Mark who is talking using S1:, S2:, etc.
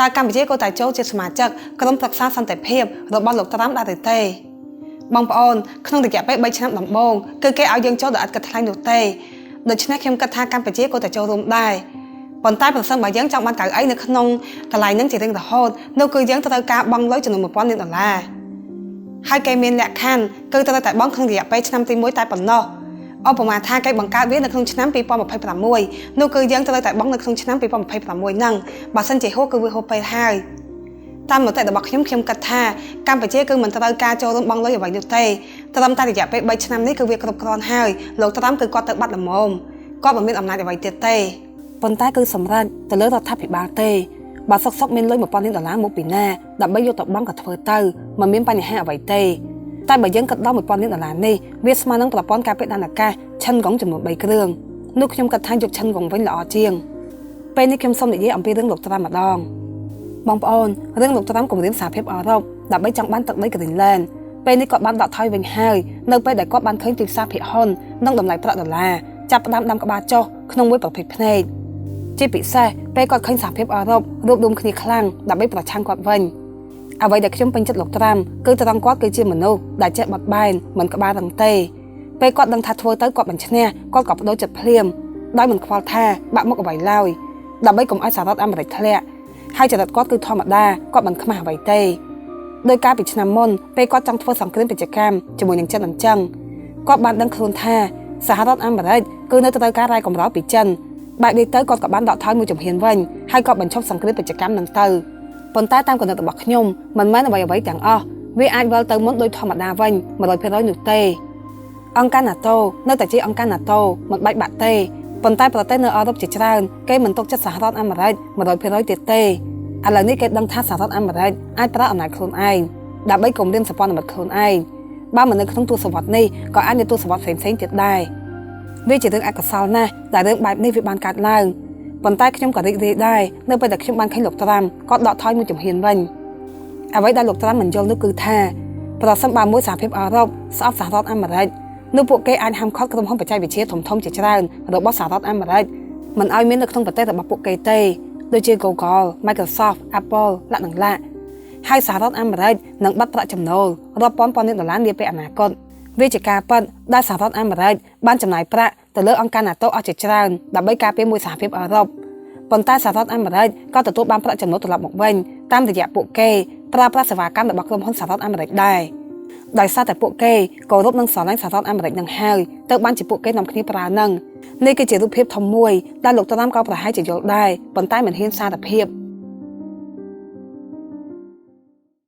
S1: តើកម្ពុជាក៏តែចូលជាសមាជិកក្រុមប្រឹក្សាសន្តិភាពរបស់លោកត្រាំដែរឬទេបងប្អូនក្នុងរយៈពេល3ឆ្នាំដំបូងគឺគេឲ្យយើងចូលដោយឥតគិតថ្លៃនោះទេដូច្នេះខ្ញុំគិតថាកម្ពុជាក៏តែចូលរួមដែរប៉ុន្តែប្រសិនបើយើងចង់បានកៅអីនៅក្នុងកន្លែងហ្នឹងជារៀងរហូតនោះគឺយើងត្រូវការបង់លុយចំនួន$1000លានហើយគេមានលក្ខខណ្ឌគឺត្រូវតែបង់ក្នុងរយៈពេលឆ្នាំទី1តែប៉ុណ្ណោះឧបមាថាគេបង្កើតវានៅក្នុងឆ្នាំ2026នោះគឺយើងត្រូវតែបង់នៅក្នុងឆ្នាំ2026ហ្នឹងបើសិនជាហួសគឺវាហួសពេលហើយតាមមតិរបស់ខ្ញុំគិតថាកម្ពុជាគឺមិនត្រូវការចូលរួមបង់លុយអ្វីនោះទេត្រឹមតែរយៈពេល3ឆ្នាំនេះគឺវាគ្រប់គ្រាន់ហើយលោកត្រាំគឺគាត់ទៅបាត់ល្មមគាត់មិនមានអំណាចអ្វីទៀតទេប៉ុន្តែគឺសម្រាប់ទៅលើរដ្ឋាភិបាលទេបើសុកមានលុយ$1000លានមកពីណាដើម្បីយកទៅបង់ក៏ធ្វើទៅមិនមានបញ្ហាអ្វីទេតែបើយើងគិតដល់$1000លាននេះវាស្មើនឹងប្រព័ន្ធការពារដែនអាកាសឈិនកងចំនួន3គ្រឿងនោះខ្ញុំគិតថាយកឈិនកងវិញល្អជាងពេលនេះខ្ញុំសូមនិយាយអំពីរឿងលោកត្រាំម្ដងបងប្អូនរឿងលោកត្រាំគម្រាមសហភាពអឺរ៉ុបដើម្បីចង់បានទឹកដី Greenland ពេលនេះគាត់បានដកថយវិញហើយនៅពេលដែលគាត់បានឃើញទីផ្សារភាគហ៊ុននិងតម្លៃប្រាក់$ចាប់ផ្ដើមដាំក្បាលចុះក្នុងមួយប្រភេទភ្នែកជាពិសេសពេលគាត់ឃើញសហភាពអឺរ៉ុបរួបរวมគ្នាខ្លាំងដើម្បីប្រឆាំងគាត់វិញអ្វីដែលខ្ញុំពេញចិត្តលោកត្រាំគឺត្រង់គាត់គឺជាមនុស្សដែលចេះបត់បែនមិនក្បាលរឹងទេពេលគាត់ដឹងថាធ្វើទៅគាត់មិនឈ្នះគាត់ក៏បដូរចិត្តភ្លាមដោយមិនខ្វល់ថាបាក់មុខអ្វីឡើយដើម្បីកុំឲ្យសហរដ្ឋអាមេរិកធ្លាក់ហើយចរិតគាត់គឺធម្មតាគាត់មិនខ្មាស់អ្វីទេដោយការពីឆ្នាំមុនពេលគាត់ចង់ធ្វើសង្គ្រាមពាណិជ្ជកម្មជាមួយនឹងចិនអញ្ចឹងគាត់បានដឹងខ្លួនថាសហរដ្ឋអាមេរិកគឺនៅត្រូវការរ៉ែកម្រពីចិនបែបនេះទៅគាត់ក៏បានដកថយមួយជំហានវិញហើយក៏បញ្ឈប់សង្គ្រាមពាណិជ្ជកម្មនឹងទៅប៉ុន្តែតាមគំនិតរបស់ខ្ញុំមិនមែនអ្វីទាំងអស់វាអាចវិលទៅមុនដោយធម្មតាវិញ 100% នោះទេអង្គការ NATO នៅតែជាអង្គការ NATO មិនបែកបាក់ទេប៉ុន្តែប្រទេសនៅអឺរ៉ុបជាច្រើនគេមិនទុកចិត្តសហរដ្ឋអាមេរិក 100% ទៀតទេឥឡូវនេះគេដឹងថាសហរដ្ឋអាមេរិកអាចប្រើអំណាចខ្លួនឯងដើម្បីគំរាមសម្ព័ន្ធមិត្តខ្លួនឯងបើមិននៅក្នុងទស្សវត្សនេះក៏អាចនៅទស្សវត្សផ្សេងៗទៀតដែរវាជារឿងអកុសលណាស់ដែលរឿងបែបនេះវាបានកើតឡើងប៉ុន្តែខ្ញុំក៏រីករាយដែរនៅពេលដែលខ្ញុំបានឃើញលោកត្រាំគាត់ដកថយមួយជំហានវិញអ្វីដែលលោកត្រាំមិនយល់នោះគឺថាប្រសិនបើមួយសហភាពអឺរ៉ុបស្អប់សហរដ្ឋអាមេរិកនោះពួកគេអាចហាមឃាត់ក្រុមហ៊ុនបច្ចេកវិទ្យាធំៗជាច្រើនរបស់សហរដ្ឋអាមេរិកមិនឲ្យមាននៅក្នុងប្រទេសរបស់ពួកគេទេដូចជា Google, Microsoft, Apple លក្ខណៈឡាហើយសហរដ្ឋអាមេរិកនឹងបាត់ប្រាក់ចំណូលរាប់ពាន់លាន$នាពេលអនាគតវាជាការពិតដែលសហរដ្ឋអាមេរិកបានចំណាយប្រាក់ទៅលើអង្គការ NATO អស់ជាច្រើនដើម្បីការពារមួយសហភាពអឺរ៉ុបប៉ុន្តែសហរដ្ឋអាមេរិកក៏ទទួលបានប្រាក់ចំណូលត្រឡប់មកវិញតាមរយៈពួកគេប្រើប្រាស់សេវាកម្មរបស់ក្រុមហ៊ុនសហរដ្ឋអាមេរិកដែរដោយសារតែពួកគេគោរពនឹងស្រឡាញ់សហរដ្ឋអាមេរិកនឹងហើយទៅបានជាពួកគេនាំគ្នាប្រើនឹងនេះគឺជារូបភាពធំមួយដែលលោកត្រាំក៏ប្រហែលជាយល់ដែរប៉ុន្តែមិនហ៊ានសារភាព